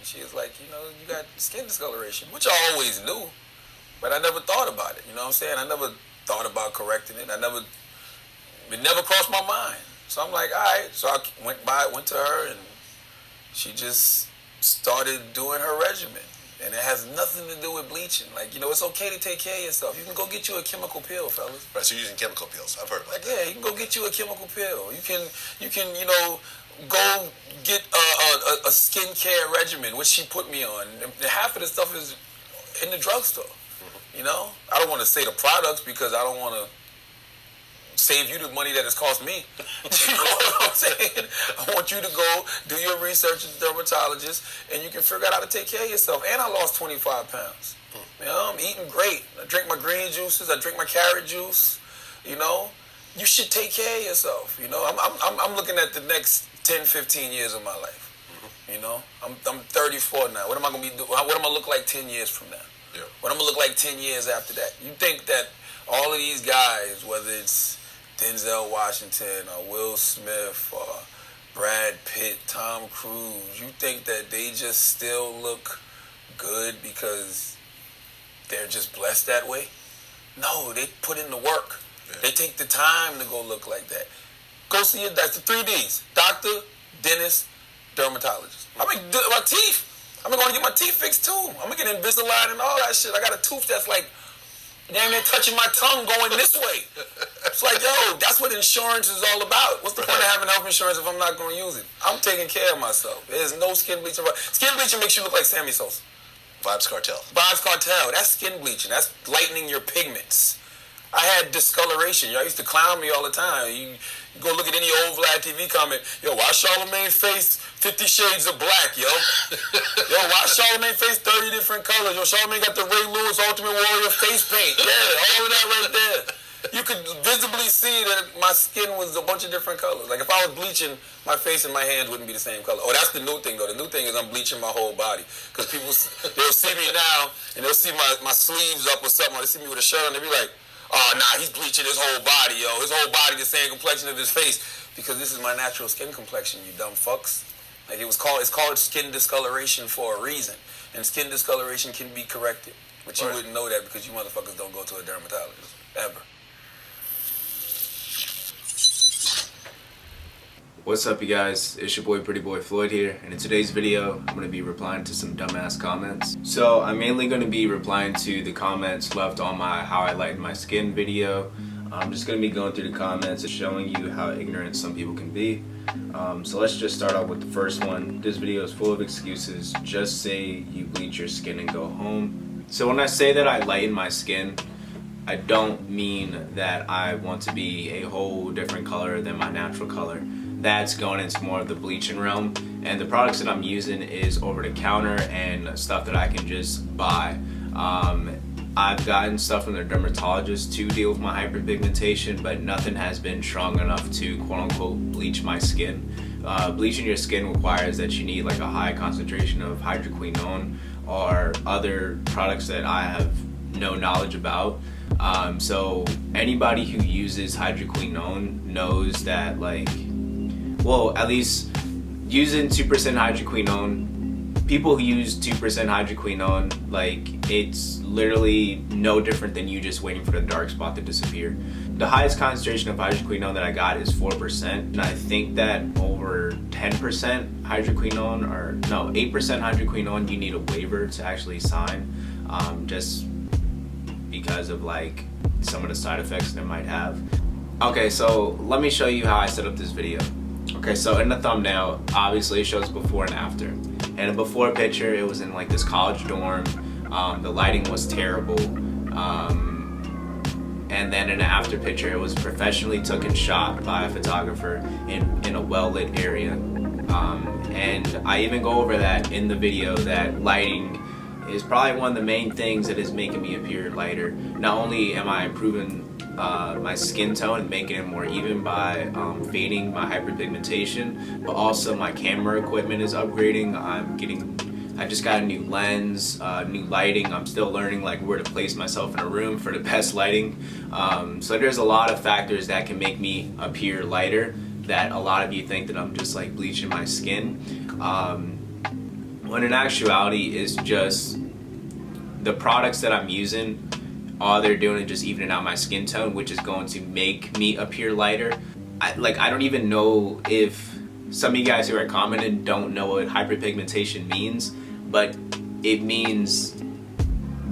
She was like, you know, you got skin discoloration, which I always knew, but I never thought about it. You know what I'm saying? I never thought about correcting it. It never crossed my mind. So I'm like, all right. So I went to her, and she just started doing her regimen. And it has nothing to do with bleaching. Like, you know, it's okay to take care of yourself. You can go get you a chemical pill, fellas. Right, so you're using chemical pills. I've heard about that. Yeah, you can go get you a chemical pill. You can, you know, go get a skincare regimen, which she put me on. And half of the stuff is in the drugstore. Mm-hmm. You know? I don't want to say the products because I don't want to save you the money that it's cost me. You know what I'm saying? I want you to go do your research as a dermatologist, and you can figure out how to take care of yourself. And I lost 25 pounds. You know, I'm eating great. I drink my green juices. I drink my carrot juice. You know, you should take care of yourself. You know, I'm looking at the next 10, 15 years of my life. You know, I'm 34 now. What am I gonna be doing? What am I look like 10 years from now? Yeah. What am I look like 10 years after that? You think that all of these guys, whether it's Denzel Washington or Will Smith or Brad Pitt, Tom Cruise, you think that they just still look good because they're just blessed that way? No, they put in the work. Yeah. They take the time to go look like that. Go see that's the 3 Ds: doctor, dentist, dermatologist. I mean, my teeth. I'm going to get my teeth fixed too. I'm going to get Invisalign and all that shit. I got a tooth that's like damn near touching my tongue going this way. It's like, yo, that's what insurance is all about. What's the point of having health insurance if I'm not going to use it? I'm taking care of myself. There's no skin bleaching. Skin bleaching makes you look like Sammy Sosa. Vibes Cartel. Vibes Cartel. That's skin bleaching. That's lightening your pigments. I had discoloration. Y'all used to clown me all the time. You go look at any old Vlad TV comment. Yo, why Charlamagne face 50 shades of black, yo? Yo, why Charlamagne face 30 different colors? Yo, Charlamagne got the Ray Lewis Ultimate Warrior face paint. Yeah, all of that right there. You could visibly see that my skin was a bunch of different colors. Like if I was bleaching, my face and my hands wouldn't be the same color. Oh, that's the new thing though. The new thing is I'm bleaching my whole body. Because people, they'll see me now and they'll see my sleeves up or something. Or they see me with a shirt on, they'll be like, oh, nah, he's bleaching his whole body, yo. His whole body the same complexion of his face. Because this is my natural skin complexion, you dumb fucks. Like it's called skin discoloration for a reason. And skin discoloration can be corrected. But you wouldn't know that because you motherfuckers don't go to a dermatologist. Ever. What's up, you guys? It's your boy PrettyBoyFloyd here, and in today's video I'm going to be replying to some dumbass comments. So I'm mainly going to be replying to the comments left on my How I Lighten My Skin video. I'm just going to be going through the comments and showing you how ignorant some people can be. So let's just start off with the first one. This video is full of excuses. Just say you bleach your skin and go home. So when I say that I lighten my skin, I don't mean that I want to be a whole different color than my natural color. That's going into more of the bleaching realm, and the products that I'm using is over the counter and stuff that I can just buy. I've gotten stuff from the dermatologist to deal with my hyperpigmentation, but nothing has been strong enough to quote-unquote bleach my skin. Bleaching your skin requires that you need like a high concentration of hydroquinone or other products that I have no knowledge about. So anybody who uses hydroquinone knows that, like, well, at least using 2% hydroquinone, people who use 2% hydroquinone, like, it's literally no different than you just waiting for the dark spot to disappear. The highest concentration of hydroquinone that I got is 4%, and I think that over 10% hydroquinone, or no, 8% hydroquinone, you need a waiver to actually sign, just because of like some of the side effects that it might have. Okay, so let me show you how I set up this video. Okay, so in the thumbnail, obviously it shows before and after. And a before picture, it was in like this college dorm. The lighting was terrible. And then in an after picture, it was professionally taken shot by a photographer in a well-lit area. And I even go over that in the video, that lighting is probably one of the main things that is making me appear lighter. Not only am I improving my skin tone and making it more even by fading my hyperpigmentation, but also my camera equipment is upgrading. I just got a new lens, new lighting. I'm still learning like where to place myself in a room for the best lighting. So there's a lot of factors that can make me appear lighter, that a lot of you think that I'm just like bleaching my skin. when in actuality it's just the products that I'm using, all they're doing is just evening out my skin tone, which is going to make me appear lighter. I don't even know if some of you guys who are commenting don't know what hyperpigmentation means, but it means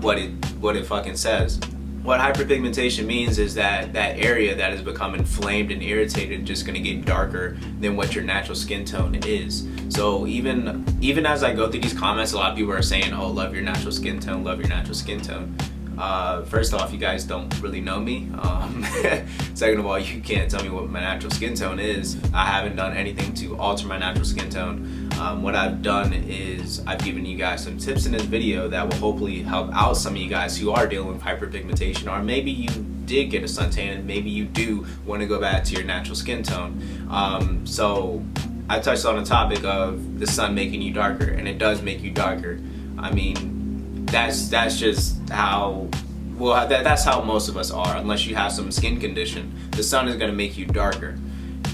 what it fucking says. What hyperpigmentation means is that that area that has become inflamed and irritated is just going to get darker than what your natural skin tone is. So even as I go through these comments, a lot of people are saying, oh, love your natural skin tone, love your natural skin tone. First off, you guys don't really know me. Second of all, you can't tell me what my natural skin tone is. I haven't done anything to alter my natural skin tone. What I've done is I've given you guys some tips in this video that will hopefully help out some of you guys who are dealing with hyperpigmentation, or maybe you did get a suntan and maybe you do want to go back to your natural skin tone. So I touched on the topic of the sun making you darker, and it does make you darker. I mean, that's just how, well, that's how most of us are, unless you have some skin condition. The sun is going to make you darker.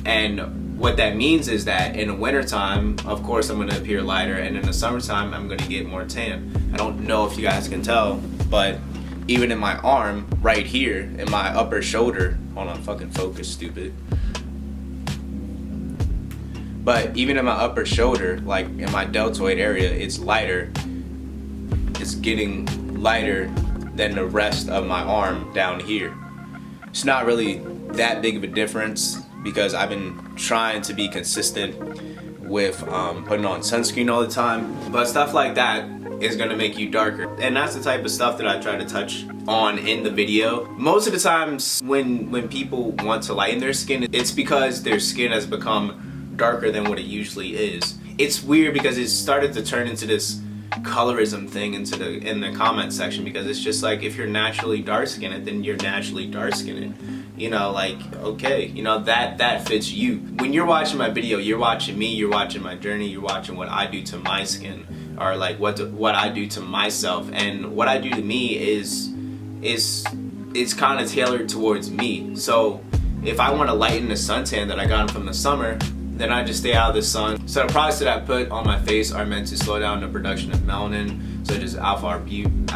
And what that means is that in the wintertime, of course, I'm going to appear lighter, and in the summertime, I'm going to get more tan. I don't know if you guys can tell, but even in my arm, right here, in my upper shoulder, hold on, fucking focus, stupid. But even in my upper shoulder, like in my deltoid area, it's lighter. It's getting lighter than the rest of my arm down here. It's not really that big of a difference because I've been trying to be consistent with putting on sunscreen all the time. But stuff like that is gonna make you darker. And that's the type of stuff that I try to touch on in the video. Most of the times when people want to lighten their skin, it's because their skin has become darker than what it usually is. It's weird because it started to turn into this colorism thing in the comment section, because it's just like, if you're naturally dark skinned, then you're naturally dark skinned. You know, like, okay, you know, that fits you. When you're watching my video, you're watching me, you're watching my journey, you're watching what I do to my skin, or like what I do to myself. And what I do to me is kind of tailored towards me. So if I want to lighten the suntan that I got from the summer, then I just stay out of the sun. So the products that I put on my face are meant to slow down the production of melanin, such as alpha-arbutin,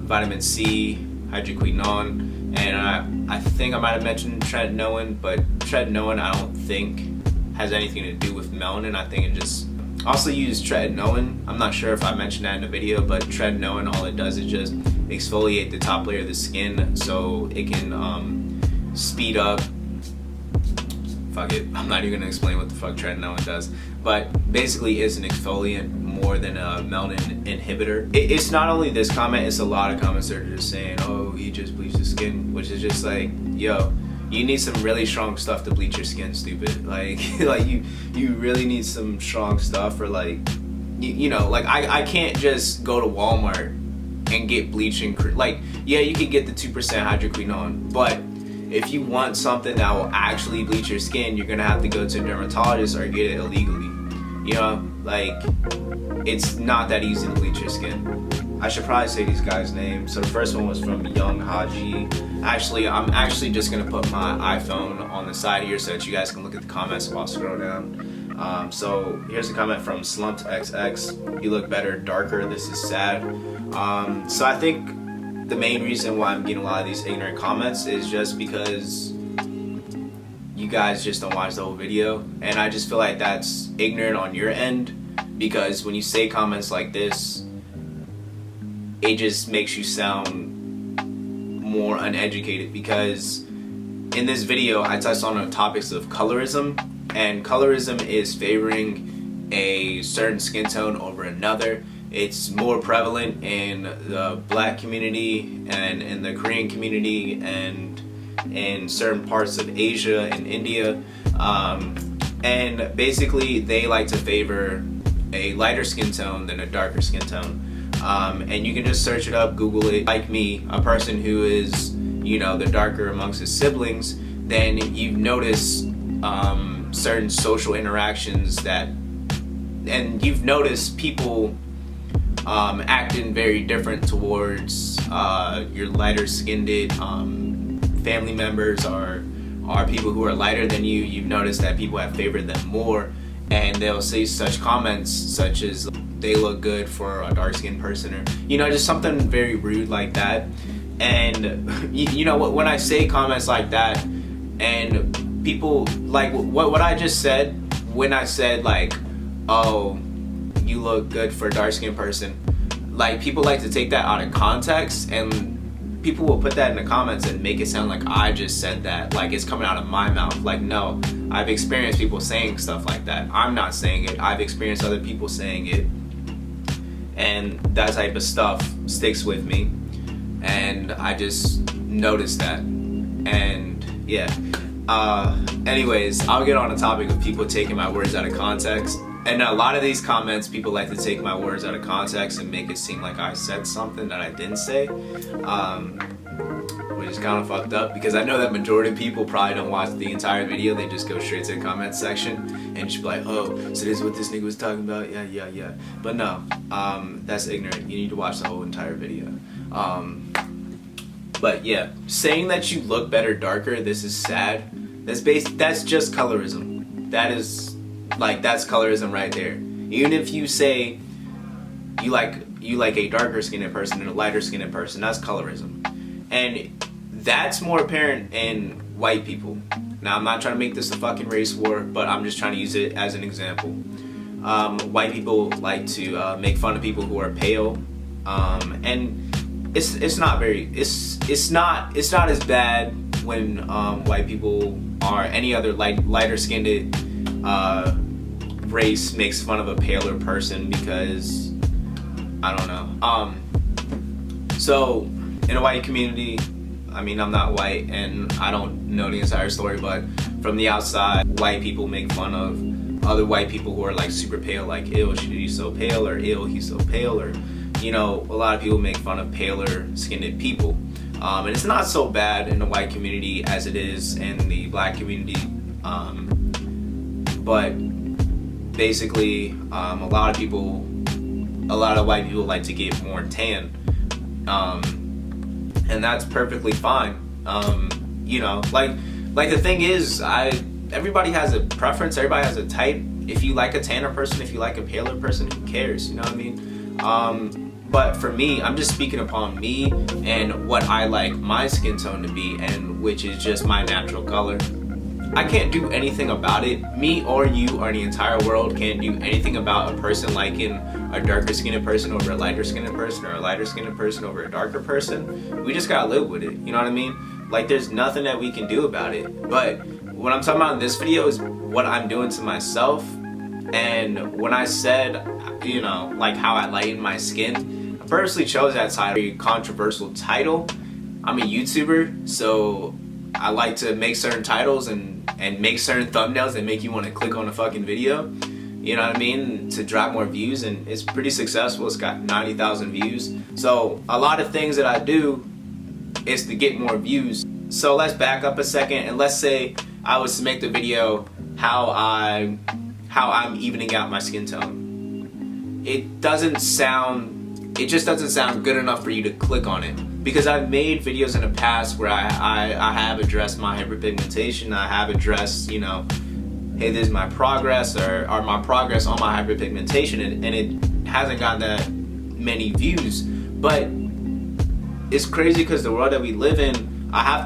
vitamin C, hydroquinone, and I think I might have mentioned tretinoin, but tretinoin I don't think has anything to do with melanin. I think it just also use tretinoin. I'm not sure if I mentioned that in the video, but tretinoin, all it does is just exfoliate the top layer of the skin so it can speed up. Fuck it, I'm not even gonna explain what the fuck tretinoin does, but basically it's an exfoliant more than a melanin inhibitor. It's not only this comment, it's a lot of comments that are just saying, oh, he just bleached his skin, which is just like, yo, you need some really strong stuff to bleach your skin, stupid. Like you really need some strong stuff, or like, you know, like I can't just go to Walmart and get bleaching, like, yeah, you can get the 2% hydroquinone, but if you want something that will actually bleach your skin, you're gonna have to go to a dermatologist or get it illegally. You know, like, it's not that easy to bleach your skin. I should probably say these guys' names. So the first one was from Young Haji. Actually, I'm actually just gonna put my iPhone on the side here so that you guys can look at the comments while I scroll down. So here's a comment from Slumped XX. You look better, darker. This is sad. So I think the main reason why I'm getting a lot of these ignorant comments is just because you guys just don't watch the whole video, and I just feel like that's ignorant on your end, because when you say comments like this, it just makes you sound more uneducated. Because in this video I touched on the topics of colorism, and colorism is favoring a certain skin tone over another. It's more prevalent in the black community and in the Korean community and in certain parts of Asia and India. And basically they like to favor a lighter skin tone than a darker skin tone. And you can just search it up, Google it. Like me, a person who is, you know, the darker amongst his siblings, then you've noticed certain social interactions and you've noticed people acting very different towards your lighter skinned family members or people who are lighter than you. You've noticed that people have favored them more, and they'll say such comments such as they look good for a dark-skinned person, or just something very rude like that. And you know when I say comments like that, and people like what I just said, when I said like, oh, you look good for a dark-skinned person, like people like to take that out of context, and people will put that in the comments and make it sound like I just said that, like it's coming out of my mouth. Like, no, I've experienced people saying stuff like that. I'm not saying it. I've experienced other people saying it, and that type of stuff sticks with me, and I just noticed that. And yeah, anyways, I'll get on the topic of people taking my words out of context. And a lot of these comments, people like to take my words out of context and make it seem like I said something that I didn't say, which is kind of fucked up, because I know that majority of people probably don't watch the entire video. They just go straight to the comment section and just be like, oh, so this is what this nigga was talking about? Yeah. But no, that's ignorant. You need to watch the whole entire video. But yeah, saying that you look better darker, this is sad. That's just colorism. That's colorism right there. Even if you say you like a darker skinned person and a lighter skinned person, that's colorism. And that's more apparent in white people. Now, I'm not trying to make this a fucking race war, but I'm just trying to use it as an example. White people like to make fun of people who are pale, and it's not as bad when white people or any other lighter skinned race makes fun of a paler person, because I don't know. So in a white community, I mean, I'm not white and I don't know the entire story, but from the outside, white people make fun of other white people who are like super pale, like, ew, she's so pale, or ew, he's so pale, or a lot of people make fun of paler skinned people. And it's not so bad in the white community as it is in the black community. But basically, a lot of white people like to get more tan, and that's perfectly fine. Like the thing is, everybody has a preference, everybody has a type. If you like a tanner person, if you like a paler person, who cares? You know what I mean? But for me, I'm just speaking upon me and what I like my skin tone to be, and which is just my natural color. I can't do anything about it. Me or you or the entire world can't do anything about a person liking a darker skinned person over a lighter skinned person, or a lighter skinned person over a darker person. We just gotta live with it, you know what I mean? Like, there's nothing that we can do about it. But what I'm talking about in this video is what I'm doing to myself. And when I said, like how I lighten my skin, I purposely chose that title, a controversial title. I'm a YouTuber, so I like to make certain titles and make certain thumbnails that make you want to click on a fucking video, you know what I mean, to drive more views. And it's pretty successful. It's got 90,000 views. So a lot of things that I do is to get more views. So let's back up a second, and let's say I was to make the video how I'm evening out my skin tone. It just doesn't sound good enough for you to click on it. Because I've made videos in the past where I have addressed my hyperpigmentation. I have addressed, hey, this is my progress, or my progress on my hyperpigmentation, and it hasn't gotten that many views. But it's crazy because the world that we live in, I have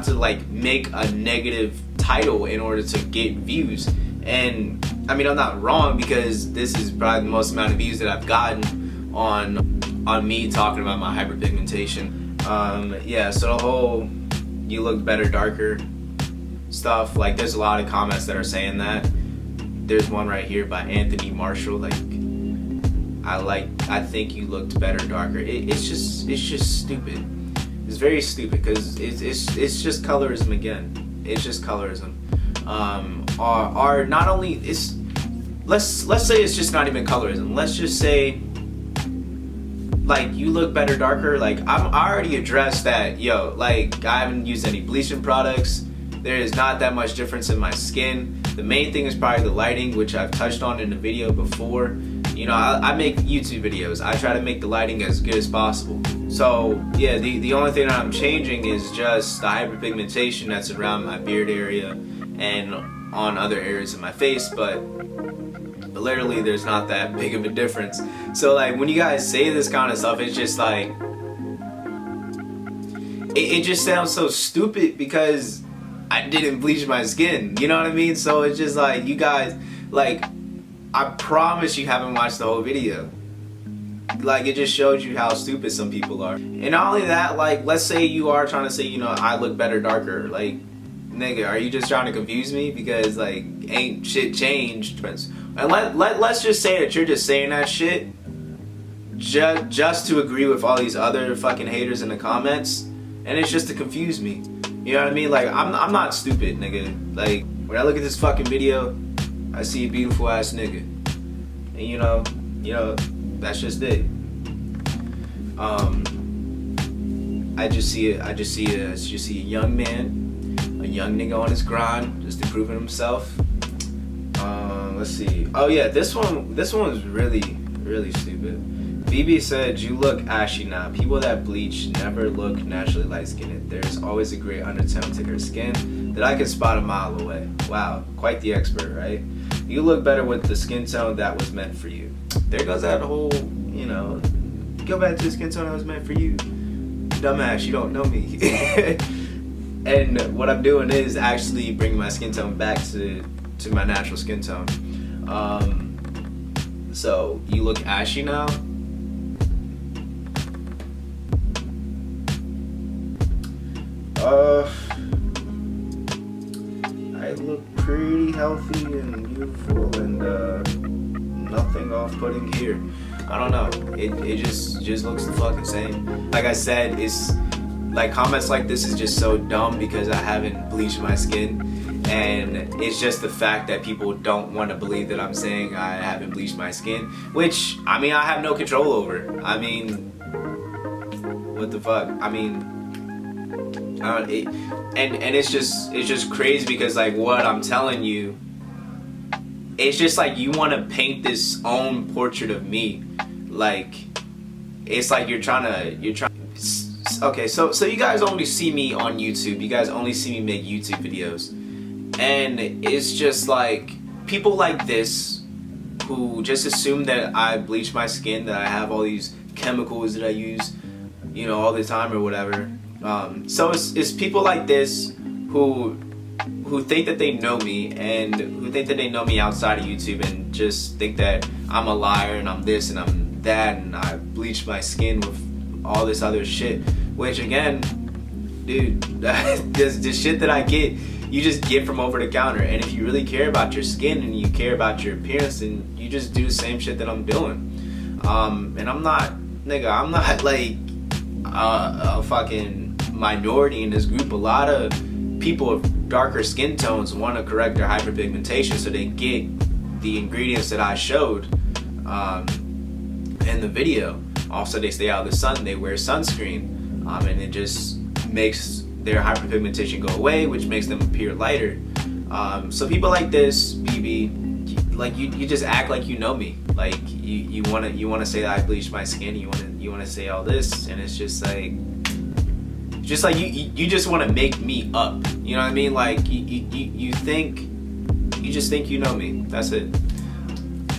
to like make a negative title in order to get views. And I mean, I'm not wrong, because this is probably the most amount of views that I've gotten on me talking about my hyperpigmentation. Yeah, so the whole you look better darker stuff, like there's a lot of comments that are saying that. There's one right here by Anthony Marshall, like, I think you looked better darker. It's just stupid. It's very stupid, because it's just colorism again. It's just colorism. Or not only, let's say it's just not even colorism. Let's just say, like, you look better darker. Like, I already addressed that, like, I haven't used any bleaching products. There is not that much difference in my skin. The main thing is probably the lighting, which I've touched on in the video before. I make YouTube videos. I try to make the lighting as good as possible. So yeah, the only thing that I'm changing is just the hyperpigmentation that's around my beard area, and on other areas of my face, but literally there's not that big of a difference. So like when you guys say this kind of stuff, it's just like it just sounds so stupid because I didn't bleach my skin, you know what I mean? So it's just like, you guys, like, I promise you haven't watched the whole video. Like, it just shows you how stupid some people are. And not only that, like, let's say you are trying to say, you know, I look better darker. Like, nigga, are you just trying to confuse me? Because, like, ain't shit changed. And let's just say that you're just saying that shit just to agree with all these other fucking haters in the comments. And it's just to confuse me. You know what I mean? Like, I'm not stupid, nigga. Like, when I look at this fucking video, I see a beautiful ass nigga. And you know, that's just it. I just see a young man, a young nigga on his grind, just improving himself. Let's see. Oh yeah, this one was really stupid. BB said, "You look ashy now. People that bleach never look naturally light-skinned. There's always a gray undertone to her skin that I can spot a mile away." Wow, quite the expert, right? "You look better with the skin tone that was meant for you." There goes that whole, you know, go back to the skin tone that was meant for you. Dumbass, you don't know me. And what I'm doing is actually bringing my skin tone back to my natural skin tone. So, you look ashy now? I look pretty healthy and beautiful and nothing off-putting here. I don't know. It just looks the fucking same. Like I said, it's like comments like this is just so dumb because I haven't bleached my skin, and it's just the fact that people don't want to believe that I'm saying I haven't bleached my skin, which I mean I have no control over. I mean, what the fuck? I mean, and it's just crazy because like what I'm telling you, it's just like you want to paint this own portrait of me, like it's like you're trying. Okay, so you guys only see me on YouTube. You guys only see me make YouTube videos, and it's just like people like this who just assume that I bleach my skin, that I have all these chemicals that I use, you know, all the time or whatever. So it's people like this who think that they know me and who think that they know me outside of YouTube and just think that I'm a liar and I'm this and I'm that and I bleach my skin with all this other shit. Which again, dude, the shit that I get, you just get from over the counter. And if you really care about your skin and you care about your appearance, then you just do the same shit that I'm doing. And I'm not like a fucking minority in this group. A lot of people with darker skin tones want to correct their hyperpigmentation so they get the ingredients that I showed in the video. Also, they stay out of the sun, they wear sunscreen, and it just makes their hyperpigmentation go away, which makes them appear lighter. So people like this, BB, like you just act like you know me. Like you wanna say that I bleached my skin. You wanna say all this, and it's just like you just want to make me up. You know what I mean? Like you just think you know me. That's it.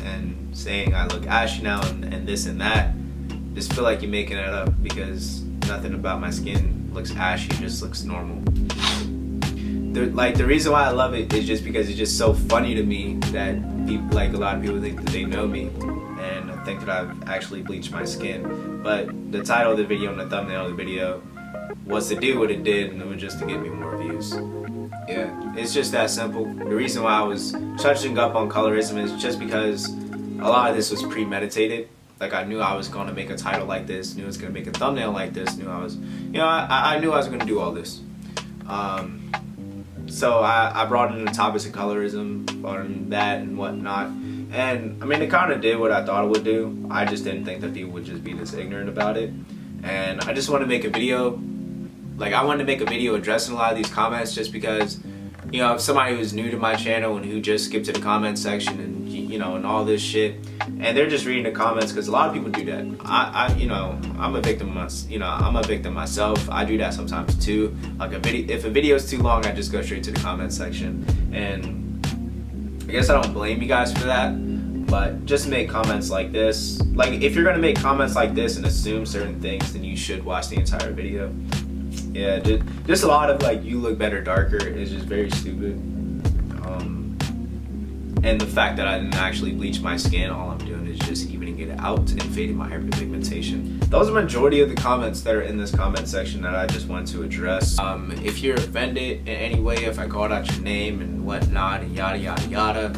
And saying I look ashy now and this and that, just feel like you're making it up because nothing about my skin looks ashy. It just looks normal. The reason why I love it is just because it's just so funny to me that people, like a lot of people think that they know me and think that I've actually bleached my skin. But the title of the video and the thumbnail of the video was to do what it did, and it was just to get me more views. Yeah, it's just that simple. The reason why I was touching up on colorism is just because a lot of this was premeditated. Like I knew I was going to make a title like this, knew I was going to make a thumbnail like this, knew I was, you know, I knew I was going to do all this. So I brought in the topics of colorism, brought in that and whatnot. And I mean, it kind of did what I thought it would do. I just didn't think that people would just be this ignorant about it. And I just wanted to make a video. Like I wanted to make a video addressing a lot of these comments just because, you know, if somebody who's new to my channel and who just skipped to the comment section and, you know, and all this shit, and they're just reading the comments because a lot of people do that. You know, I'm a victim myself. I do that sometimes too. Like if a video is too long, I just go straight to the comment section and I guess I don't blame you guys for that, but just make comments like this. Like, if you're gonna make comments like this and assume certain things, then you should watch the entire video. Yeah, just a lot of like, you look better darker is just very stupid. And the fact that I didn't actually bleach my skin, all I'm doing is just evening it out and fading my hyperpigmentation. Those are the majority of the comments that are in this comment section that I just wanted to address. If you're offended in any way, if I called out your name and whatnot and yada yada yada,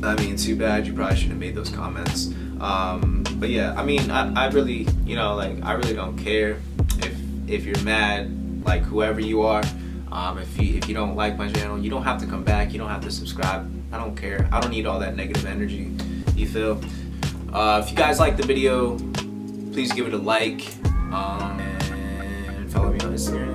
I mean, too bad. You probably shouldn't have made those comments. But yeah, I mean, I really, you know, like, I really don't care if you're mad, like, whoever you are. If you don't like my channel, you don't have to come back. You don't have to subscribe. I don't care. I don't need all that negative energy. You feel? If you guys like the video, please give it a like. And follow me on Instagram.